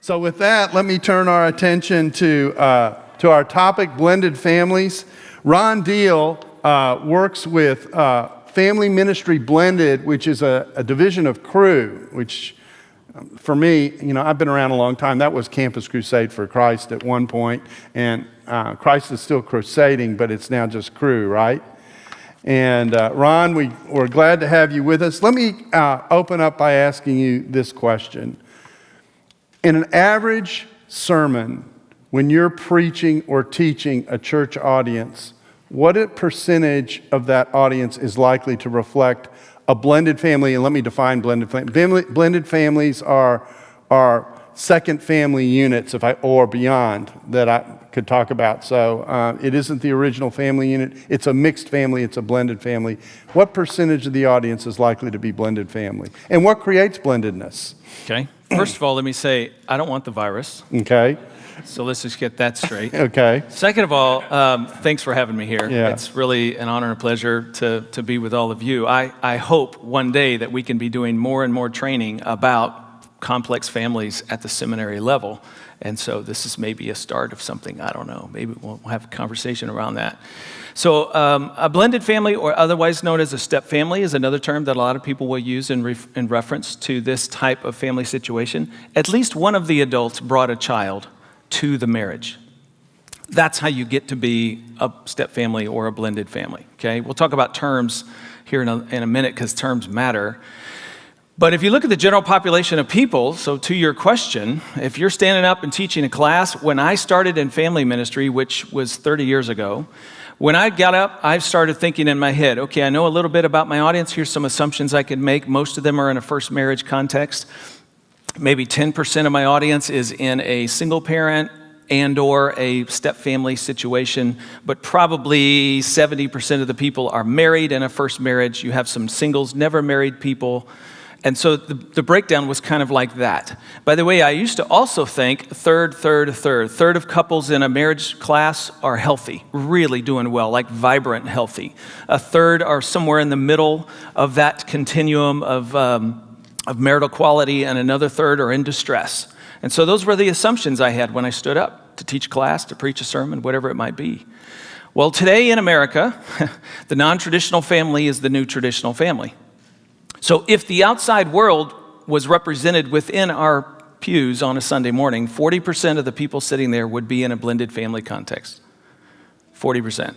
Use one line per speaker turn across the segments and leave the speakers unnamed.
So with that, let me turn our attention to our topic, blended families. Ron Deal works with Family Ministry Blended, which is a division of Cru, which for me, I've been around a long time. That was Campus Crusade for Christ at one point, and Christ is still crusading, but it's now just Cru, right? And Ron, we're glad to have you with us. Let me open up by asking you this question. In an average sermon, when you're preaching or teaching a church audience, what percentage of that audience is likely to reflect a blended family? And let me define blended family. Blended families are second family units, or beyond, that I could talk about. So it isn't the original family unit. It's a mixed family. It's a blended family. What percentage of the audience is likely to be blended family? And what creates blendedness?
Okay. First of all, let me say, I don't want the virus.
Okay.
So let's just get that straight.
Okay.
Second of all, thanks for having me here.
Yeah.
It's really an honor and a pleasure to be with all of you. I hope one day that we can be doing more and more training about complex families at the seminary level. And so this is maybe a start of something. I don't know. Maybe we'll have a conversation around that. So a blended family, or otherwise known as a step family, is another term that a lot of people will use in reference to this type of family situation. At least one of the adults brought a child to the marriage. That's how you get to be a step family or a blended family, okay? We'll talk about terms here in a minute because terms matter. But if you look at the general population of people, so to your question, if you're standing up and teaching a class, when I started in family ministry, which was 30 years ago, when I got up, I started thinking in my head, okay, I know a little bit about my audience. Here's some assumptions I could make. Most of them are in a first marriage context. Maybe 10% of my audience is in a single parent and or a step family situation, but probably 70% of the people are married in a first marriage. You have some singles, never married people. And so the breakdown was kind of like that. By the way, I used to also think third of couples in a marriage class are healthy, really doing well, like vibrant healthy. A third are somewhere in the middle of that continuum of marital quality, and another third are in distress. And so those were the assumptions I had when I stood up to teach class, to preach a sermon, whatever it might be. Well, today in America, the non-traditional family is the new traditional family. So if the outside world was represented within our pews on a Sunday morning, 40% of the people sitting there would be in a blended family context. 40%.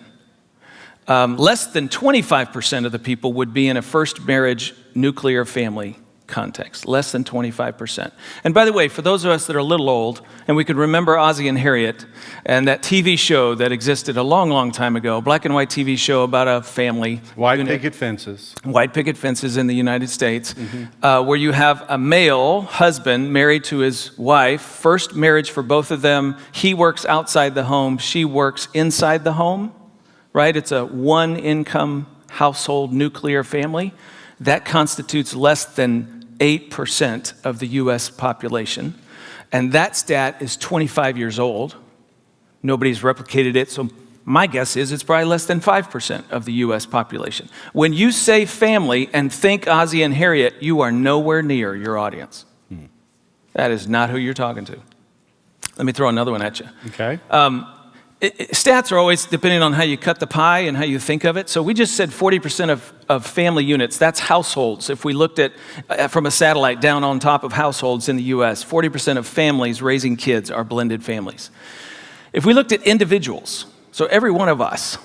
Less than 25% of the people would be in a first marriage nuclear family context. Less than 25%. And by the way, for those of us that are a little old, and we could remember Ozzie and Harriet and that TV show that existed a long, long time ago, black and white TV show about a family.
White picket fences.
White picket fences in the United States, where you have a male husband married to his wife, first marriage for both of them. He works outside the home, she works inside the home, right? It's a one-income household nuclear family. That constitutes less than 8% of the U.S. population, and that stat is 25 years old. Nobody's replicated it, so my guess is it's probably less than 5% of the U.S. population. When you say family and think Ozzie and Harriet, you are nowhere near your audience. That is not who you're talking to. Let me throw another one at you. Okay. Stats are always depending on how you cut the pie and how you think of it. So we just said 40% of family units, that's households. If we looked at from a satellite down on top of households in the U.S., 40% of families raising kids are blended families. If we looked at individuals, so every one of us,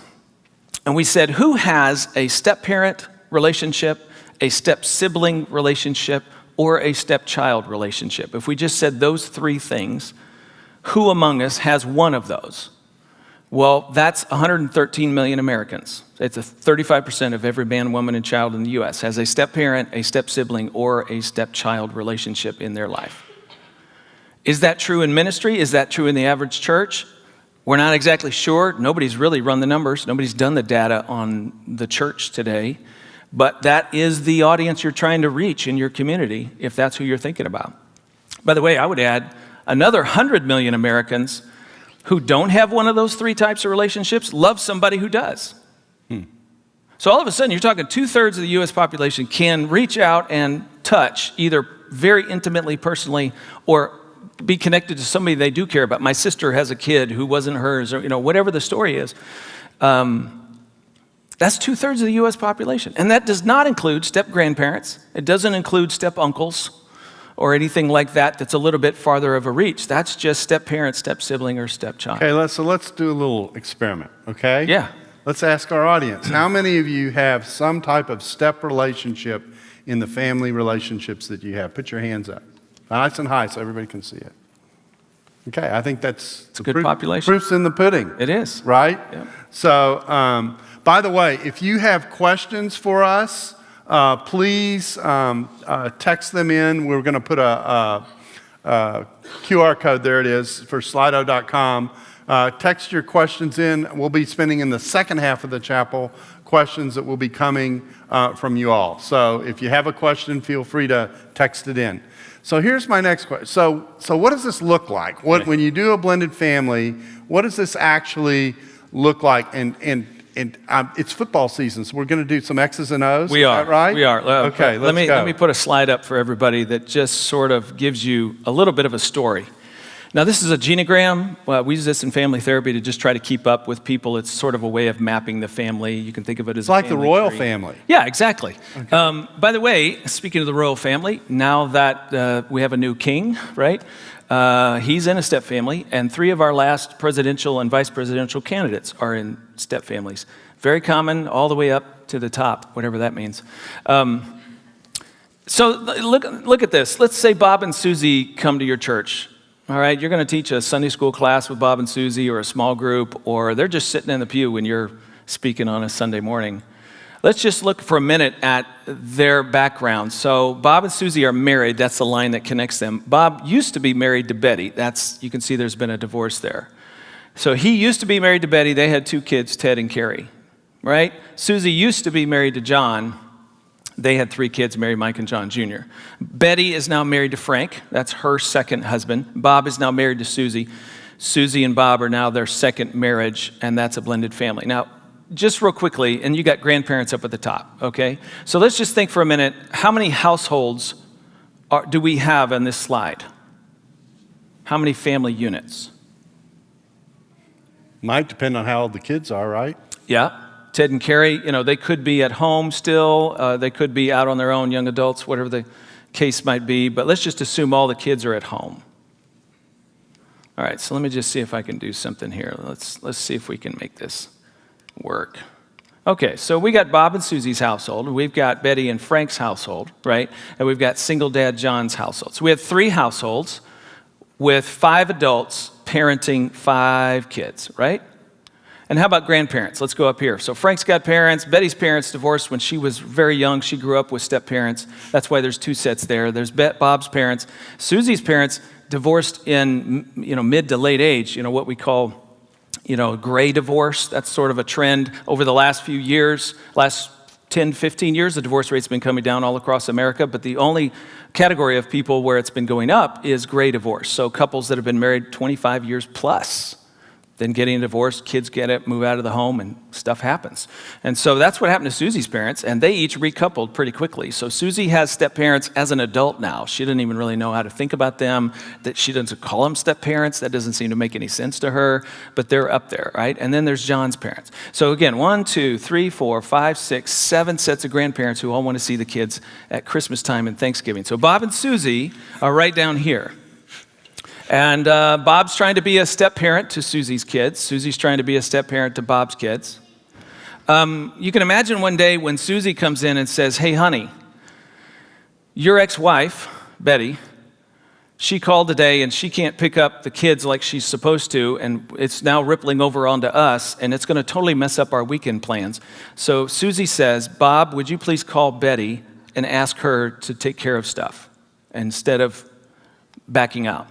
and we said, who has a step-parent relationship, a step-sibling relationship, or a step-child relationship? If we just said those three things, who among us has one of those? Well, that's 113 million Americans. It's 35% of every man, woman, and child in the U.S. has a step-parent, a step-sibling, or a step-child relationship in their life. Is that true in ministry? Is that true in the average church? We're not exactly sure. Nobody's really run the numbers. Nobody's done the data on the church today. But that is the audience you're trying to reach in your community, if that's who you're thinking about. By the way, I would add another 100 million Americans who don't have one of those three types of relationships love somebody who does. So all of a sudden, you're talking 2/3 of the U.S. population can reach out and touch, either very intimately, personally, or be connected to somebody they do care about. My sister has a kid who wasn't hers, or whatever the story is. That's 2/3 of the U.S. population. And that does not include step-grandparents. It doesn't include step-uncles or anything like that that's a little bit farther of a reach. That's just step-parent, step-sibling, or step-child.
Okay, so let's do a little experiment, okay?
Yeah.
Let's ask our audience. How many of you have some type of step relationship in the family relationships that you have? Put your hands up. Nice and high so everybody can see it. Okay, I think it's
a good population.
Proof's in the pudding.
It is.
Right?
Yep.
So, by the way, if you have questions for us, please text them in. We're going to put a QR code, there it is, for slido.com. Text your questions in. We'll be spending in the second half of the chapel questions that will be coming from you all. So if you have a question, feel free to text it in. So here's my next question. So what does this look like? When you do a blended family, what does this actually look like? And it's football season, so we're going to do some X's and O's.
We are.
Is that right?
We are.
Okay,
let
let's go.
me put a slide up for everybody that just sort of gives you a little bit of a story. Now, this is a genogram. We use this in family therapy to just try to keep up with people. It's sort of a way of mapping the family. You can think of it as
like the royal
tree.
family.
Yeah, exactly. Okay. By the way, speaking of the royal family, now that we have a new king, right? He's in a step family, and 3 of our last presidential and vice presidential candidates are in step families. Very common, all the way up to the top, whatever that means. So look at this. Let's say Bob and Susie come to your church. All right, you're going to teach a Sunday school class with Bob and Susie, or a small group, or they're just sitting in the pew when you're speaking on a Sunday morning. Let's just look for a minute at their background. So Bob and Susie are married. That's the line that connects them. Bob used to be married to Betty. You can see there's been a divorce there. So he used to be married to Betty. They had 2 kids, Ted and Carrie, right? Susie used to be married to John. They had 3 kids, Mary, Mike, and John Jr. Betty is now married to Frank. That's her second husband. Bob is now married to Susie. Susie and Bob are now their second marriage, and that's a blended family. Now, just real quickly, and you got grandparents up at the top, okay? So let's just think for a minute, how many households do we have on this slide? How many family units?
Might depend on how old the kids are, right?
Yeah. Ted and Carrie, they could be at home still. They could be out on their own, young adults, whatever the case might be. But let's just assume all the kids are at home. All right, so let me just see if I can do something here. Let's see if we can make this work. Okay, so we got Bob and Susie's household. We've got Betty and Frank's household, right? And we've got single dad John's household. So we have 3 households with 5 adults parenting 5 kids, right? And how about grandparents? Let's go up here. So Frank's got parents. Betty's parents divorced when she was very young. She grew up with step-parents. That's why there's 2 sets there. There's Bob's parents. Susie's parents divorced in mid to late age, what we call gray divorce. That's sort of a trend over the last few years, last 10, 15 years. The divorce rate's been coming down all across America, but the only category of people where it's been going up is gray divorce. So couples that have been married 25 years plus, then getting a divorce, kids get it, move out of the home, and stuff happens. And so that's what happened to Susie's parents, and they each recoupled pretty quickly. So Susie has step-parents as an adult now. She doesn't even really know how to think about them. That she doesn't call them step-parents. That doesn't seem to make any sense to her, but they're up there, right? And then there's John's parents. So again, 1, 2, 3, 4, 5, 6, 7 sets of grandparents who all want to see the kids at Christmas time and Thanksgiving. So Bob and Susie are right down here. And Bob's trying to be a step-parent to Susie's kids. Susie's trying to be a step-parent to Bob's kids. You can imagine one day when Susie comes in and says, "Hey, honey, your ex-wife, Betty, she called today and she can't pick up the kids like she's supposed to, and it's now rippling over onto us, and it's going to totally mess up our weekend plans." So Susie says, "Bob, would you please call Betty and ask her to take care of stuff instead of backing out?"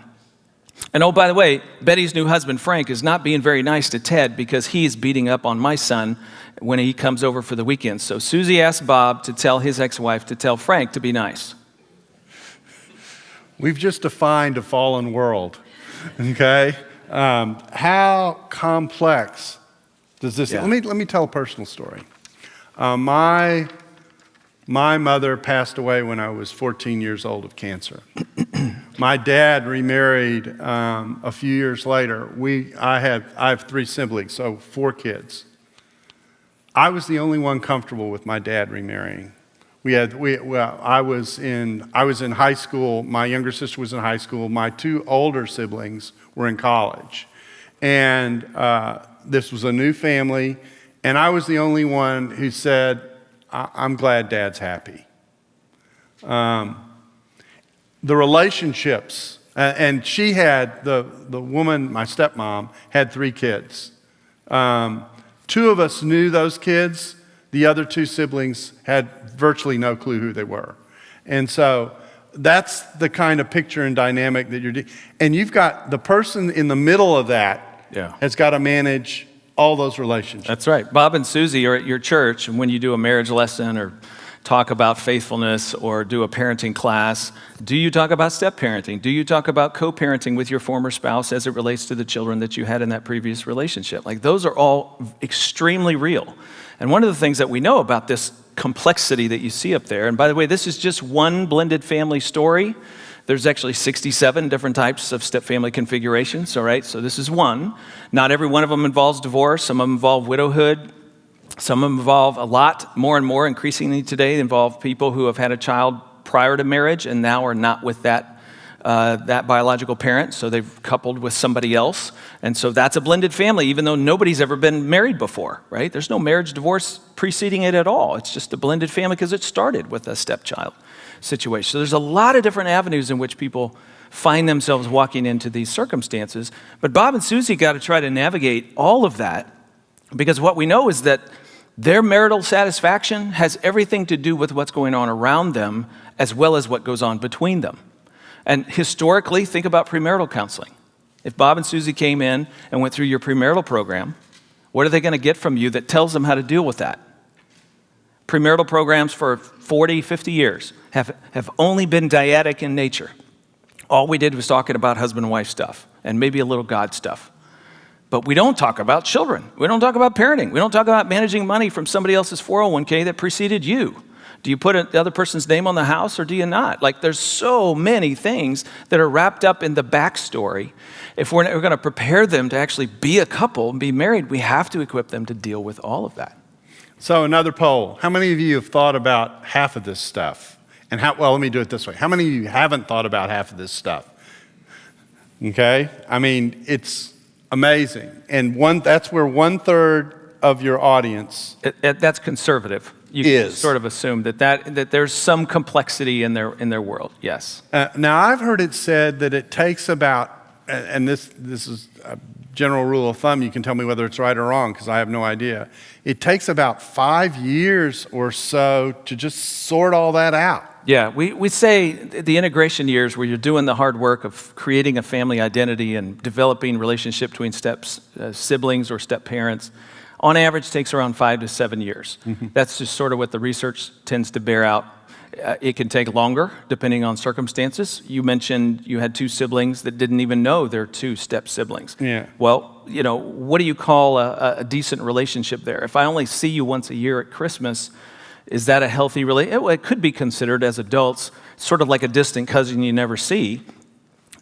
And oh, by the way, Betty's new husband, Frank, is not being very nice to Ted because he's beating up on my son when he comes over for the weekend. So Susie asked Bob to tell his ex-wife to tell Frank to be nice.
We've just defined a fallen world, okay? How complex does this...
Yeah.
Let me tell a personal story. My mother passed away when I was 14 years old of cancer. My dad remarried a few years later. I have 3 siblings, so 4 kids. I was the only one comfortable with my dad remarrying. I was in high school. My younger sister was in high school. My 2 older siblings were in college, and this was a new family. And I was the only one who said, "I'm glad Dad's happy." The relationships, and she had the woman, my stepmom, had 3 kids. 2 of us knew those kids. The other 2 siblings had virtually no clue who they were. And so that's the kind of picture and dynamic that you're doing. And you've got the person in the middle of that has got to manage all those relationships.
That's right. Bob and Susie are at your church, and when you do a marriage lesson or talk about faithfulness or do a parenting class, do you talk about step-parenting? Do you talk about co-parenting with your former spouse as it relates to the children that you had in that previous relationship? Like, those are all extremely real. And one of the things that we know about this complexity that you see up there, and by the way, this is just one blended family story. There's actually 67 different types of step-family configurations, all right? So this is one. Not every one of them involves divorce. Some of them involve widowhood. Some of them involve a lot more and more increasingly today involve people who have had a child prior to marriage and now are not with that biological parent, so they've coupled with somebody else. And so that's a blended family, even though nobody's ever been married before, right? There's no marriage divorce preceding it at all. It's just a blended family because it started with a stepchild situation. So there's a lot of different avenues in which people find themselves walking into these circumstances. But Bob and Susie got to try to navigate all of that, because what we know is that their marital satisfaction has everything to do with what's going on around them as well as what goes on between them. And historically, think about premarital counseling. If Bob and Susie came in and went through your premarital program, what are they going to get from you that tells them how to deal with that? Premarital programs for 40, 50 years have only been dyadic in nature. All we did was talking about husband and wife stuff and maybe a little God stuff. But we don't talk about children. We don't talk about parenting. We don't talk about managing money from somebody else's 401k that preceded you. Do you put the other person's name on the house or do you not? Like, there's so many things that are wrapped up in the backstory. If we're going to prepare them to actually be a couple and be married, we have to equip them to deal with all of that.
So another poll. How many of you have thought about half of this stuff? And let me do it this way. How many of you haven't thought about half of this stuff? Okay? I mean, it's amazing. And that's where 1/3 of your audience
that's conservative. You can sort of assume that there's some complexity in their world. Yes.
Now, I've heard it said that it takes about, and this is a general rule of thumb. You can tell me whether it's right or wrong because I have no idea. It takes about 5 years or so to just sort all that out.
Yeah, we say the integration years where you're doing the hard work of creating a family identity and developing relationship between siblings or step parents, on average takes around 5 to 7 years. Mm-hmm. That's just sort of what the research tends to bear out. It can take longer depending on circumstances. You mentioned you had 2 siblings that didn't even know they're 2 step siblings.
Yeah.
Well, what do you call a decent relationship there? If I only see you once a year at Christmas, is that a healthy relationship? It could be considered as adults, sort of like a distant cousin you never see.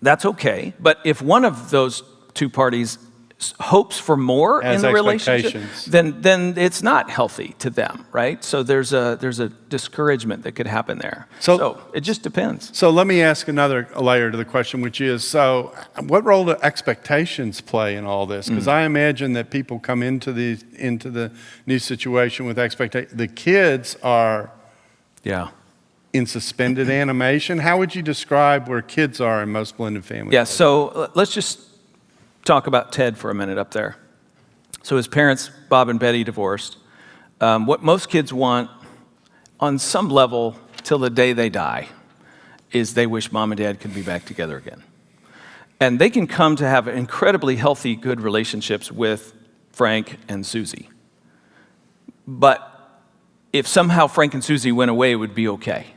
That's okay. But if one of those 2 parties hopes for more in the relationship, then it's not healthy to them, right? So there's a discouragement that could happen there. So it just depends.
So let me ask another layer to the question, which is, what role do expectations play in all this? Because I imagine that people come into the new situation with expectations. The kids are in suspended animation. How would you describe where kids are in most blended families?
Yeah, so let's just talk about Ted for a minute up there. So his parents, Bob and Betty, divorced. What most kids want on some level till the day they die is they wish mom and dad could be back together again. And they can come to have incredibly healthy, good relationships with Frank and Susie. But if somehow Frank and Susie went away, it would be okay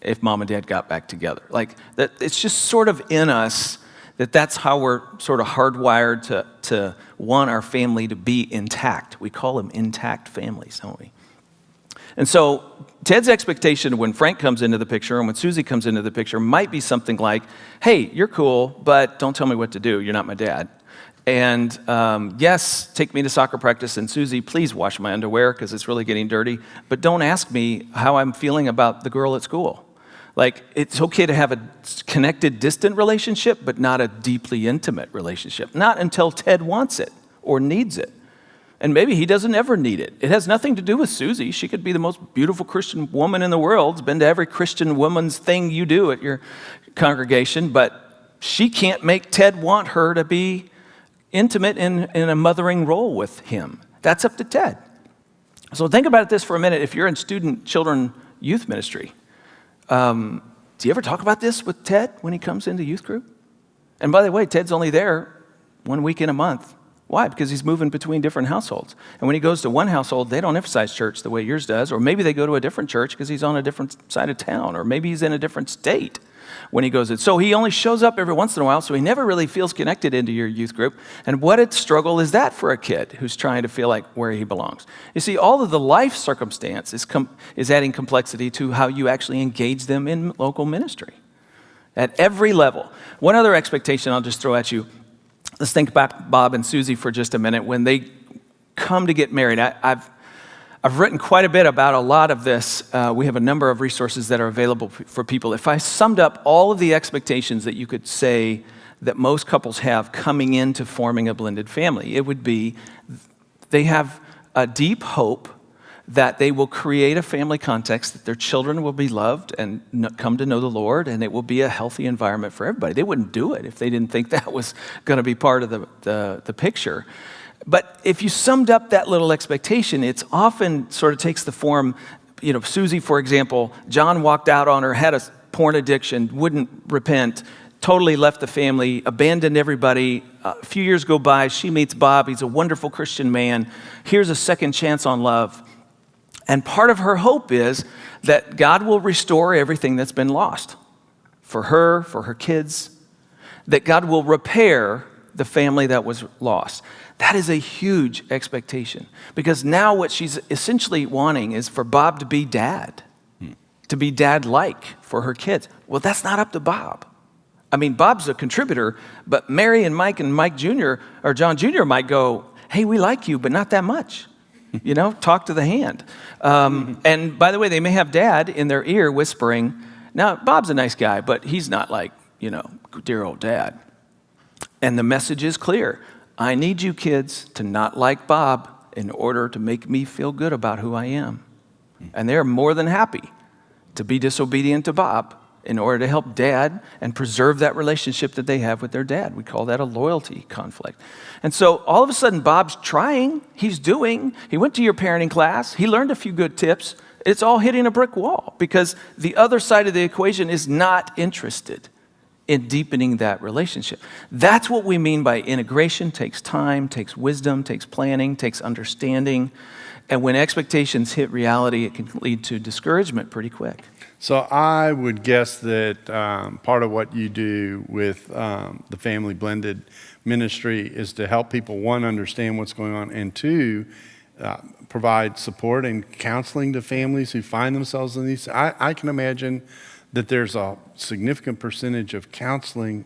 if mom and dad got back together. Like, that, it's just sort of in us that's how we're sort of hardwired to want our family to be intact. We call them intact families, don't we? And so Ted's expectation when Frank comes into the picture and when Susie comes into the picture might be something like, hey, you're cool, but don't tell me what to do. You're not my dad. And yes, take me to soccer practice, and Susie, please wash my underwear because it's really getting dirty, but don't ask me how I'm feeling about the girl at school. Like, it's okay to have a connected, distant relationship, but not a deeply intimate relationship. Not until Ted wants it or needs it. And maybe he doesn't ever need it. It has nothing to do with Susie. She could be the most beautiful Christian woman in the world, been to every Christian woman's thing you do at your congregation, but she can't make Ted want her to be intimate in a mothering role with him. That's up to Ted. So think about this for a minute. If you're in student, children, youth ministry, do you ever talk about this with Ted when he comes into youth group? And by the way, Ted's only there 1 week in a month. Why? Because he's moving between different households. And when he goes to one household, they don't emphasize church the way yours does, or maybe they go to a different church because he's on a different side of town, or maybe he's in a different state when he goes in. So he only shows up every once in a while, so he never really feels connected into your youth group. And what a struggle is that for a kid who's trying to feel like where he belongs? You see, all of the life circumstance is adding complexity to how you actually engage them in local ministry at every level. One other expectation I'll just throw at you. Let's think about Bob and Susie for just a minute. When they come to get married, I've written quite a bit about a lot of this. We have a number of resources that are available for people. If I summed up all of the expectations that you could say that most couples have coming into forming a blended family, it would be they have a deep hope that they will create a family context, that their children will be loved and come to know the Lord, and it will be a healthy environment for everybody. They wouldn't do it if they didn't think that was going to be part of the picture. But if you summed up that little expectation, it's often sort of takes the form, Susie, for example, John walked out on her, had a porn addiction, wouldn't repent, totally left the family, abandoned everybody. A few years go by, she meets Bob. He's a wonderful Christian man. Here's a second chance on love. And part of her hope is that God will restore everything that's been lost for her kids, that God will repair the family that was lost. That is a huge expectation, because now what she's essentially wanting is for Bob to be dad, to be dad-like for her kids. Well, that's not up to Bob. I mean, Bob's a contributor, but Mary and Mike Jr. or John Jr. might go, hey, we like you, but not that much. Talk to the hand. And by the way, they may have dad in their ear whispering, now, Bob's a nice guy, but he's not like, dear old dad. And the message is clear. I need you kids to not like Bob in order to make me feel good about who I am. And they're more than happy to be disobedient to Bob in order to help dad and preserve that relationship that they have with their dad. We call that a loyalty conflict. And so all of a sudden, Bob's trying, he's doing, he went to your parenting class, he learned a few good tips. It's all hitting a brick wall because the other side of the equation is not interested in deepening that relationship. That's what we mean by integration. Takes time, takes wisdom, takes planning, takes understanding. And when expectations hit reality, it can lead to discouragement pretty quick.
So I would guess that part of what you do with the Family Blended ministry is to help people, one, understand what's going on, and two, provide support and counseling to families who find themselves in these. I can imagine that there's a significant percentage of counseling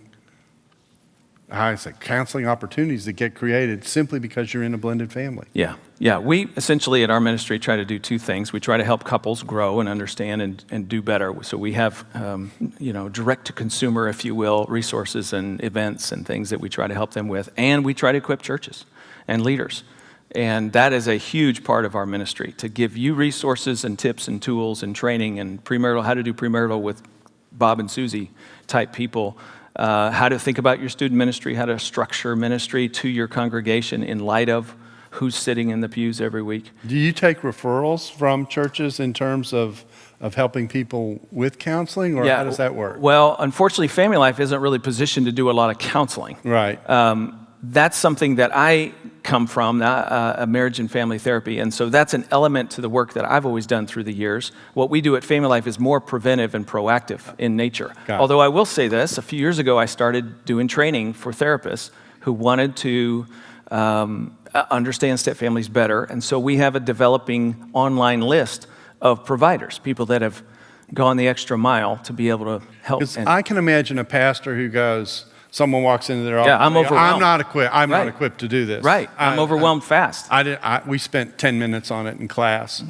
opportunities that get created simply because you're in a blended family.
Yeah. We essentially at our ministry try to do two things. We try to help couples grow and understand and do better. So we have, direct to consumer, if you will, resources and events and things that we try to help them with. And we try to equip churches and leaders. And that is a huge part of our ministry, to give you resources and tips and tools and training and how to do premarital with Bob and Susie type people, how to think about your student ministry, how to structure ministry to your congregation in light of who's sitting in the pews every week.
Do you take referrals from churches in terms of helping people with counseling, or how does that work?
Well, unfortunately, Family Life isn't really positioned to do a lot of counseling.
Right.
That's something that I come from, a marriage and family therapy, and so that's an element to the work that I've always done through the years. What we do at Family Life is more preventive and proactive in nature. Although I will say this, a few years ago I started doing training for therapists who wanted to understand step families better, and so we have a developing online list of providers, people that have gone the extra mile to be able to help.
'Cause I can imagine a pastor who goes, someone walks into their office.
Yeah, I'm overwhelmed.
I'm not equipped. I'm not
Right.
equipped to do this.
Right. I'm overwhelmed fast.
We spent 10 minutes on it in class.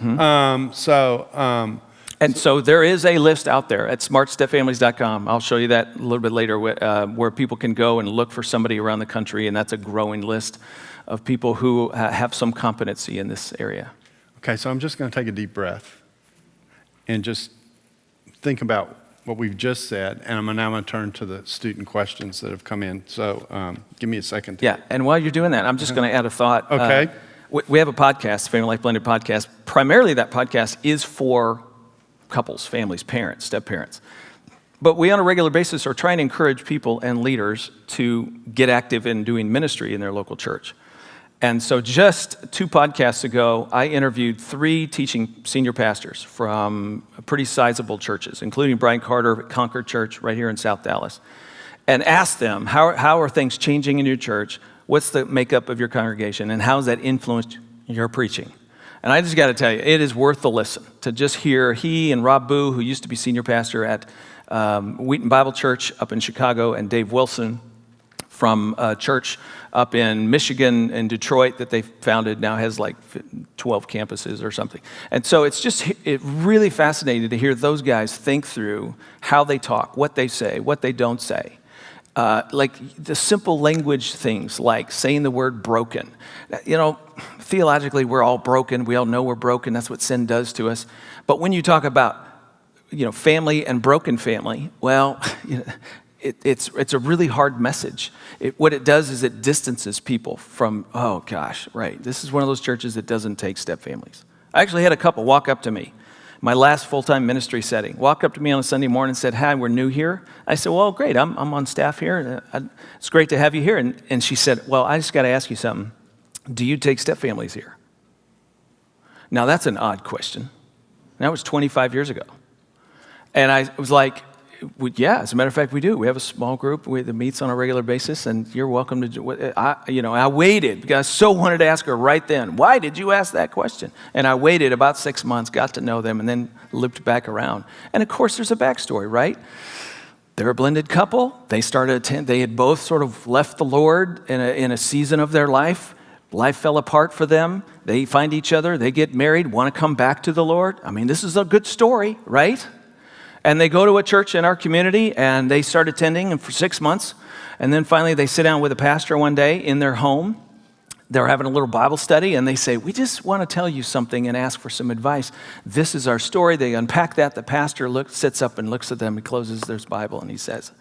And so there is a list out there at smartstepfamilies.com. I'll show you that a little bit later, where people can go and look for somebody around the country, and that's a growing list of people who have some competency in this area.
Okay, so I'm just going to take a deep breath and just think about what we've just said, and I'm now going to turn to the student questions that have come in. So give me a second.
Yeah, and while you're doing that, I'm just going to add a thought.
Okay.
We have a podcast, Family Life Blended podcast. Primarily that podcast is for couples, families, parents, step-parents. But we on a regular basis are trying to encourage people and leaders to get active in doing ministry in their local church. And so just 2 podcasts ago, I interviewed 3 teaching senior pastors from pretty sizable churches, including Brian Carter at Concord Church right here in South Dallas, and asked them, how are things changing in your church? What's the makeup of your congregation? And how has that influenced your preaching? And I just got to tell you, it is worth the listen to just hear he and Rob Boo, who used to be senior pastor at Wheaton Bible Church up in Chicago, and Dave Wilson from a church up in Michigan and Detroit that they founded, now has like 12 campuses or something. And so it's really fascinating to hear those guys think through how they talk, what they say, what they don't say. Like the simple language things like saying the word broken. Theologically, we're all broken. We all know we're broken. That's what sin does to us. But when you talk about, family and broken family, well, it's a really hard message. What it does is it distances people from, oh gosh, right. This is one of those churches that doesn't take step families. I actually had a couple walk up to me, my last full-time ministry setting, walk up to me on a Sunday morning and said, "Hi, we're new here." I said, "Well, great, I'm on staff here. It's great to have you here." And she said, "Well, I just got to ask you something. Do you take step families here?" Now, that's an odd question. That was 25 years ago. And I was like, yeah, as a matter of fact, we do. We have a small group that meets on a regular basis, and you're welcome to. I waited because I so wanted to ask her right then, why did you ask that question? And I waited about 6 months, got to know them, and then looped back around. And of course, there's a backstory, right? They're a blended couple. They had both sort of left the Lord in a season of their life. Life fell apart for them. They find each other. They get married, want to come back to the Lord. I mean, this is a good story, right? And they go to a church in our community, and they start attending for 6 months. And then finally, they sit down with a pastor one day in their home. They're having a little Bible study, and they say, "We just want to tell you something and ask for some advice. This is our story." They unpack that. The pastor sits up and looks at them. He closes their Bible, and he says,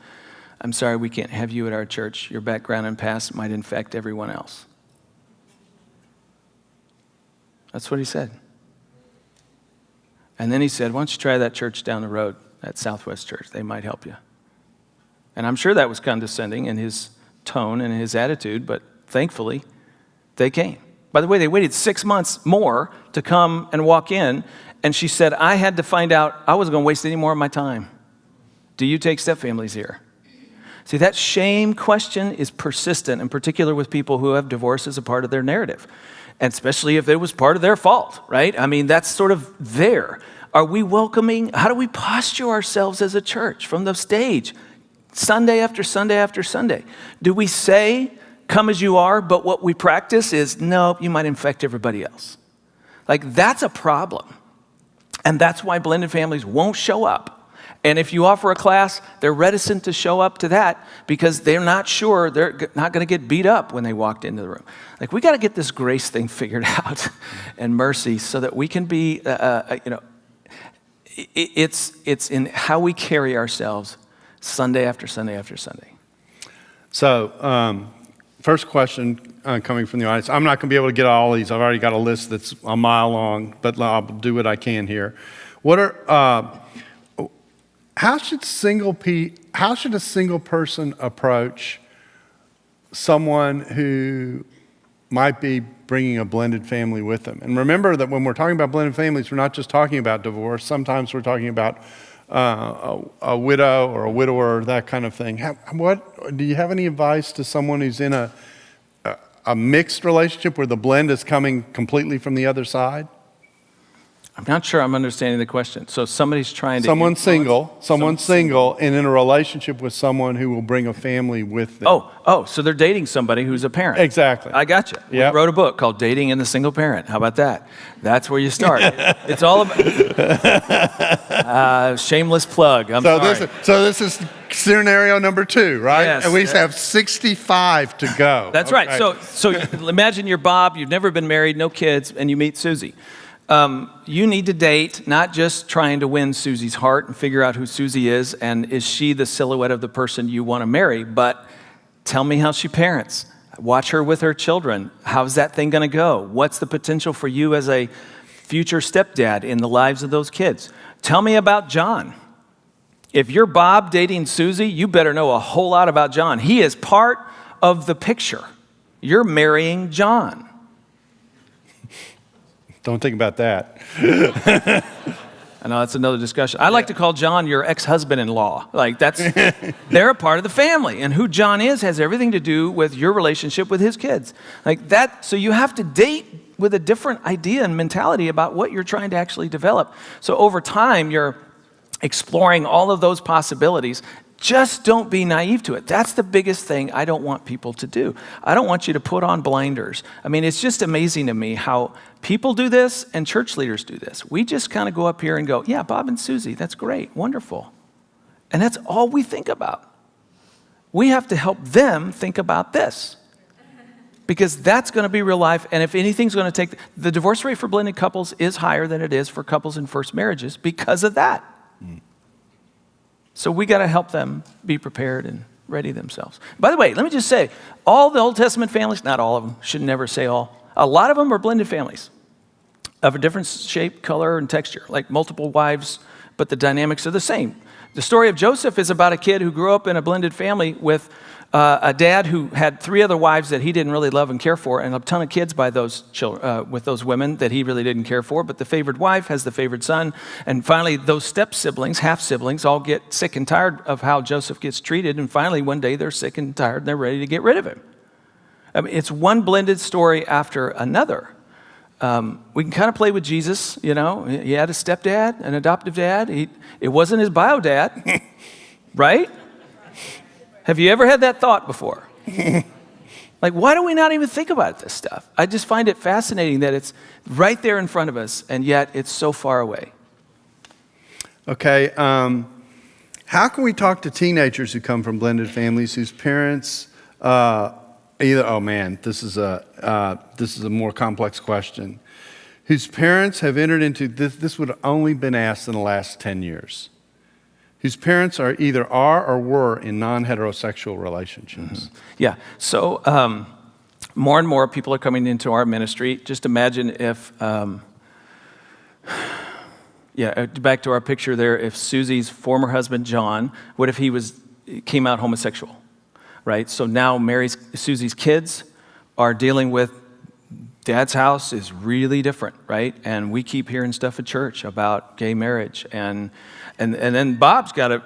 "I'm sorry, we can't have you at our church. Your background and past might infect everyone else." That's what he said. And then he said, "Why don't you try that church down the road, that Southwest Church? They might help you." And I'm sure that was condescending in his tone and his attitude, but thankfully, they came. By the way, they waited 6 months more to come and walk in, and she said, "I had to find out, I wasn't going to waste any more of my time. Do you take step families here?" See, that shame question is persistent, in particular with people who have divorce as a part of their narrative. And especially if it was part of their fault, right? I mean, that's sort of there. Are we welcoming? How do we posture ourselves as a church from the stage, Sunday after Sunday after Sunday? Do we say, "Come as you are," but what we practice is, "No, you might infect everybody else"? Like, that's a problem. And that's why blended families won't show up. And if you offer a class, they're reticent to show up to that because they're not sure they're not going to get beat up when they walked into the room. Like, we got to get this grace thing figured out and mercy so that we can be, it's in how we carry ourselves Sunday after Sunday after Sunday.
So, first question coming from the audience. I'm not going to be able to get all these. I've already got a list that's a mile long, but I'll do what I can here. How should a single person approach someone who might be bringing a blended family with them? And remember that when we're talking about blended families, we're not just talking about divorce. Sometimes we're talking about a widow or a widower, that kind of thing. Do you have any advice to someone who's in a mixed relationship where the blend is coming completely from the other side?
I'm not sure I'm understanding the question. So somebody's trying to
Someone's
influence-
single, and in a relationship with someone who will bring a family with them.
So they're dating somebody who's a parent.
Exactly.
I got you.
Yep.
We wrote a book called Dating and the Single Parent. How about that? That's where you start. It's all about shameless plug. I'm sorry.
This is scenario number 2, right?
Yes.
And we have 65 to go.
That's
Okay.
right. So imagine you're Bob, you've never been married, no kids, and you meet Susie. You need to date, not just trying to win Susie's heart and figure out who Susie is and is she the silhouette of the person you want to marry, but tell me how she parents. Watch her with her children. How's that thing going to go? What's the potential for you as a future stepdad in the lives of those kids? Tell me about John. If you're Bob dating Susie, you better know a whole lot about John. He is part of the picture. You're marrying John.
Don't think about that.
I know that's another discussion. I like to call John your ex-husband-in-law. Like they're a part of the family, and who John is has everything to do with your relationship with his kids. Like that, so you have to date with a different idea and mentality about what you're trying to actually develop. So over time, you're exploring all of those possibilities. Just don't be naive to it. That's the biggest thing I don't want people to do. I don't want you to put on blinders. I mean, it's just amazing to me how people do this and church leaders do this. We just kind of go up here and go, yeah, Bob and Susie, that's great, wonderful. And that's all we think about. We have to help them think about this because that's going to be real life. And if anything's going to take, the divorce rate for blended couples is higher than it is for couples in first marriages because of that. So we got to help them be prepared and ready themselves. By the way, let me just say, all the Old Testament families, not all of them, should never say all. A lot of them are blended families of a different shape, color, and texture, like multiple wives, but the dynamics are the same. The story of Joseph is about a kid who grew up in a blended family with a dad who had 3 other wives that he didn't really love and care for, and a ton of kids by those children, with those women that he really didn't care for. But the favored wife has the favored son, and finally those step siblings, half siblings, all get sick and tired of how Joseph gets treated. And finally, one day they're sick and tired, and they're ready to get rid of him. I mean, it's one blended story after another. We can kind of play with Jesus, you know. He had a stepdad, an adoptive dad. It wasn't his bio dad, right? Have you ever had that thought before? Like, why do we not even think about this stuff? I just find it fascinating that it's right there in front of us, and yet it's so far away.
Okay, how can we talk to teenagers who come from blended families whose parents this is a more complex question. Whose parents have entered into this would have only been asked in the last 10 years. Whose parents are or were in non-heterosexual relationships.
Mm-hmm. Yeah, so more and more people are coming into our ministry. Just imagine if, back to our picture there, if Susie's former husband, John, what if he came out homosexual, right? So now Susie's kids are dealing with Dad's house is really different, right? And we keep hearing stuff at church about gay marriage. And then Bob's got a,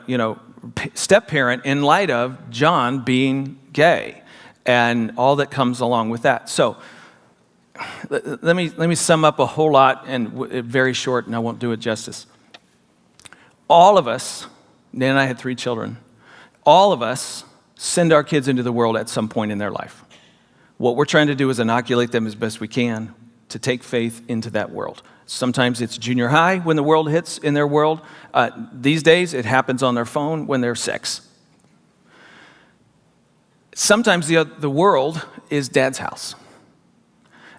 step-parent in light of John being gay and all that comes along with that. So let me sum up a whole lot and very short, and I won't do it justice. All of us, Dan and I had 3 children, all of us send our kids into the world at some point in their life. What we're trying to do is inoculate them as best we can to take faith into that world. Sometimes it's junior high when the world hits in their world. These days, it happens on their phone when they're 6. Sometimes the world is Dad's house.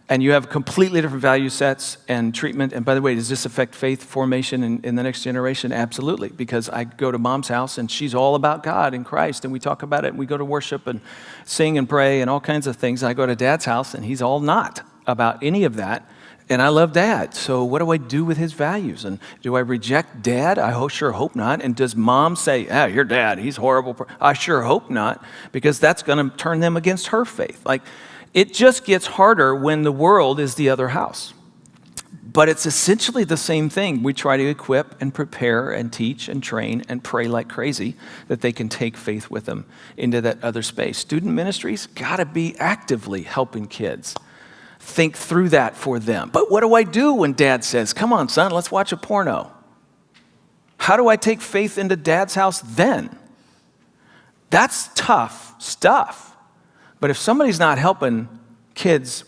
And you have completely different value sets and treatment. And by the way, does this affect faith formation in the next generation? Absolutely, because I go to Mom's house and she's all about God and Christ, and we talk about it, and we go to worship and sing and pray and all kinds of things. And I go to Dad's house and he's all not about any of that. And I love Dad, so what do I do with his values? And do I reject Dad? I sure hope not. And does Mom say, your dad, he's horrible? I sure hope not, because that's going to turn them against her faith. Like, it just gets harder when the world is the other house. But it's essentially the same thing. We try to equip and prepare and teach and train and pray like crazy that they can take faith with them into that other space. Student ministries got to be actively helping kids think through that for them. But what do I do when dad says, come on, son, let's watch a porno? How do I take faith into dad's house then? That's tough stuff. But if somebody's not helping kids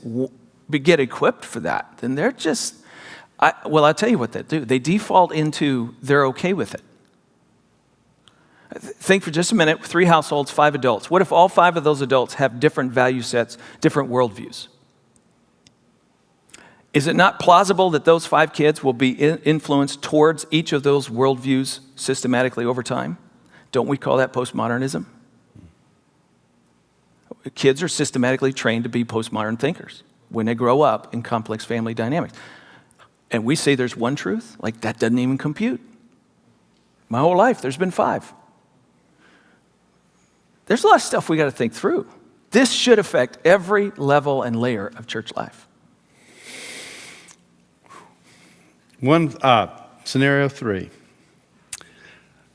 get equipped for that, then they're just, I'll tell you what they do. They default into they're okay with it. Think for just a minute, 3 households, 5 adults. What if all 5 of those adults have different value sets, different worldviews? Is it not plausible that those 5 kids will be influenced towards each of those worldviews systematically over time? Don't we call that postmodernism? Kids are systematically trained to be postmodern thinkers when they grow up in complex family dynamics. And we say there's one truth? Like, that doesn't even compute. My whole life, there's been 5. There's a lot of stuff we got to think through. This should affect every level and layer of church life.
Scenario 3.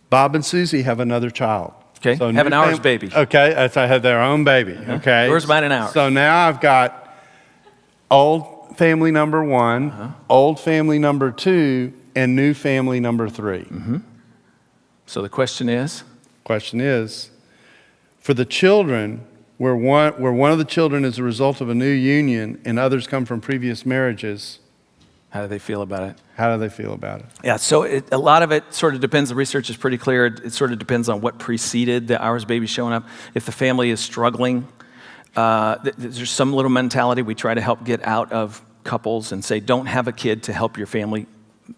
Bob and Susie have another child.
Okay,
So
have an ours baby.
Okay, that's I had their own baby. Okay,
Yours, mine, and ours.
So now I've got old family number 1, old family number 2, and new family number 3.
So the question is?
Question is, for the children, where one of the children is a result of a new union and others come from previous marriages,
How do they feel about it?
how do they feel about it?
Yeah, so a lot of it sort of depends. The research is pretty clear. It sort of depends on what preceded the ours baby showing up. If the family is struggling, there's some little mentality we try to help get out of couples and say, don't have a kid to help your family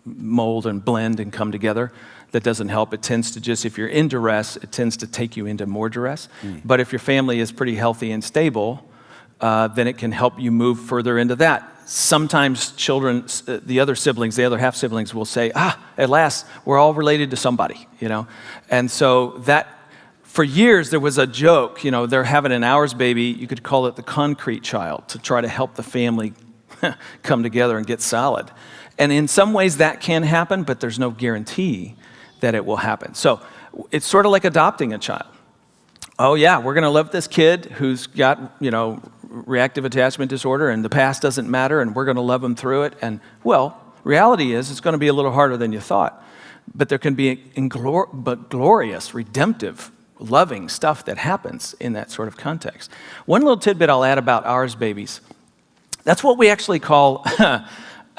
mold and blend and come together. That doesn't help. It tends to just, if you're in duress, it tends to take you into more duress. But if your family is pretty healthy and stable, then it can help you move further into that. Sometimes children, the other siblings, the other half siblings will say, at last, we're all related to somebody, you know? And so that, for years, there was a joke, you know, they're having an ours baby, you could call it the concrete child, to try to help the family come together and get solid. And in some ways that can happen, but there's no guarantee that it will happen. So it's sort of like adopting a child. Oh yeah, we're going to love this kid who's got, you know, reactive attachment disorder and the past doesn't matter and we're going to love them through it. And well, reality is it's going to be a little harder than you thought. But there can be glorious, redemptive, loving stuff that happens in that sort of context. One little tidbit I'll add about ours babies. That's what we actually call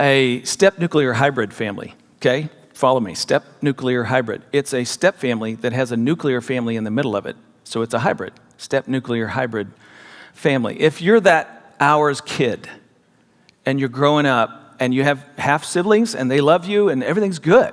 a step nuclear hybrid family, okay? Follow me, step nuclear hybrid. It's a step family that has a nuclear family in the middle of it. So it's a hybrid, step nuclear hybrid family. If you're that ours kid and you're growing up and you have half siblings and they love you and everything's good,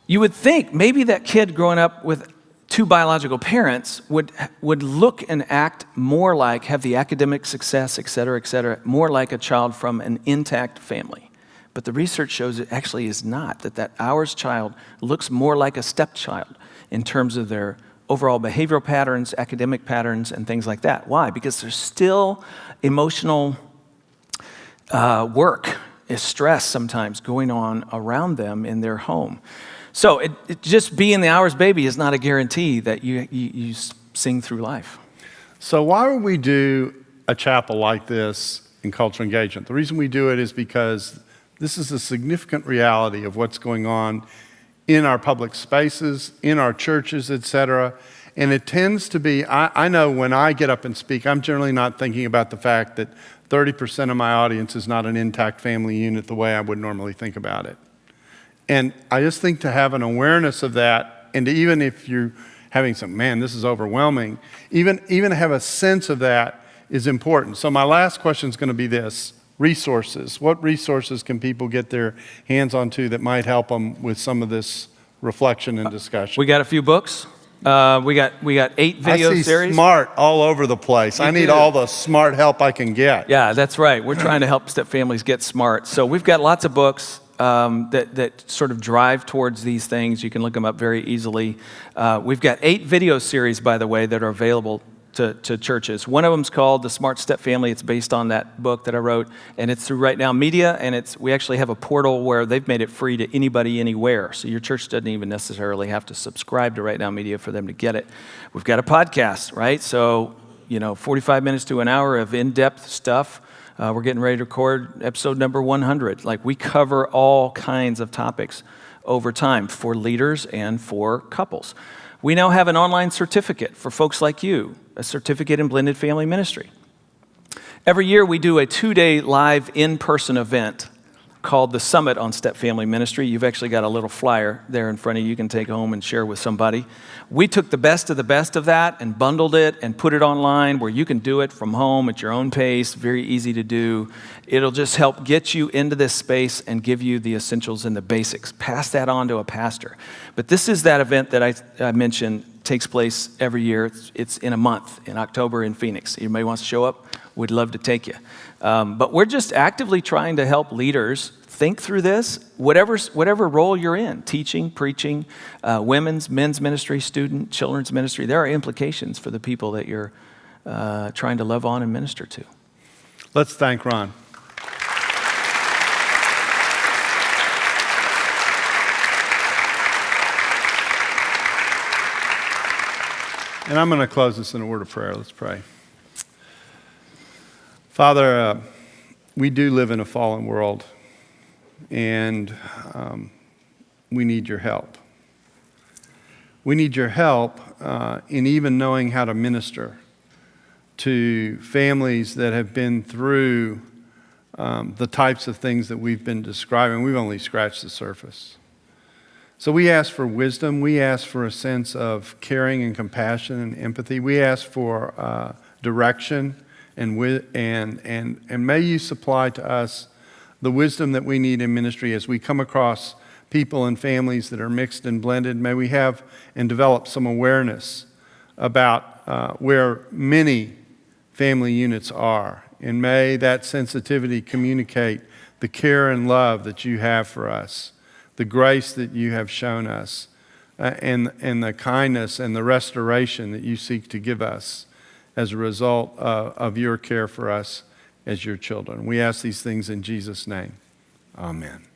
you would think maybe that kid growing up with 2 biological parents would look and act more like, have the academic success, et cetera, more like a child from an intact family. But the research shows it actually is not, that ours child looks more like a stepchild in terms of their overall behavioral patterns, academic patterns, and things like that. Why? Because there's still emotional work, stress sometimes going on around them in their home. So it just being the ours baby is not a guarantee that you sing through life.
So why would we do a chapel like this in cultural engagement? The reason we do it is because this is a significant reality of what's going on in our public spaces, in our churches, etc. And it tends to be, I know when I get up and speak, I'm generally not thinking about the fact that 30% of my audience is not an intact family unit the way I would normally think about it. And I just think to have an awareness of that, and to even if you're having some, man, this is overwhelming, even have a sense of that is important. So my last question is going to be this. Resources. What resources can people get their hands onto that might help them with some of this reflection and discussion?
We got a few books. We got 8 video
I see
series.
smart all over the place. I need all the smart help I can get.
Yeah, that's right. We're trying to help step families get smart. So we've got lots of books that sort of drive towards these things. You can look them up very easily. We've got 8 video series, by the way, that are available to churches. One of them's called The Smart Step Family. It's based on that book that I wrote, and it's through Right Now Media, and we actually have a portal where they've made it free to anybody, anywhere. So your church doesn't even necessarily have to subscribe to Right Now Media for them to get it. We've got a podcast, right? So, 45 minutes to an hour of in-depth stuff We're getting ready to record episode number 100. Like, we cover all kinds of topics over time for leaders and for couples. We now have an online certificate for folks like you, a certificate in blended family ministry. Every year we do a 2-day live in-person event called the Summit on Step Family Ministry. You've actually got a little flyer there in front of you you can take home and share with somebody. We took the best of that and bundled it and put it online where you can do it from home at your own pace, very easy to do. It'll just help get you into this space and give you the essentials and the basics. Pass that on to a pastor. But this is that event that I mentioned takes place every year. It's in a month, in October in Phoenix. Anybody wants to show up? We'd love to take you. But we're just actively trying to help leaders think through this, whatever role you're in, teaching, preaching, men's ministry, student, children's ministry. There are implications for the people that you're trying to love on and minister to.
Let's thank Ron. And I'm going to close this in a word of prayer. Let's pray. Father, we do live in a fallen world, and we need your help. We need your help in even knowing how to minister to families that have been through the types of things that we've been describing. We've only scratched the surface. So we ask for wisdom. We ask for a sense of caring and compassion and empathy. We ask for direction. And may you supply to us the wisdom that we need in ministry as we come across people and families that are mixed and blended. May we have and develop some awareness about where many family units are. And may that sensitivity communicate the care and love that you have for us, the grace that you have shown us, and the kindness and the restoration that you seek to give us as a result of your care for us as your children. We ask these things in Jesus' name. Amen.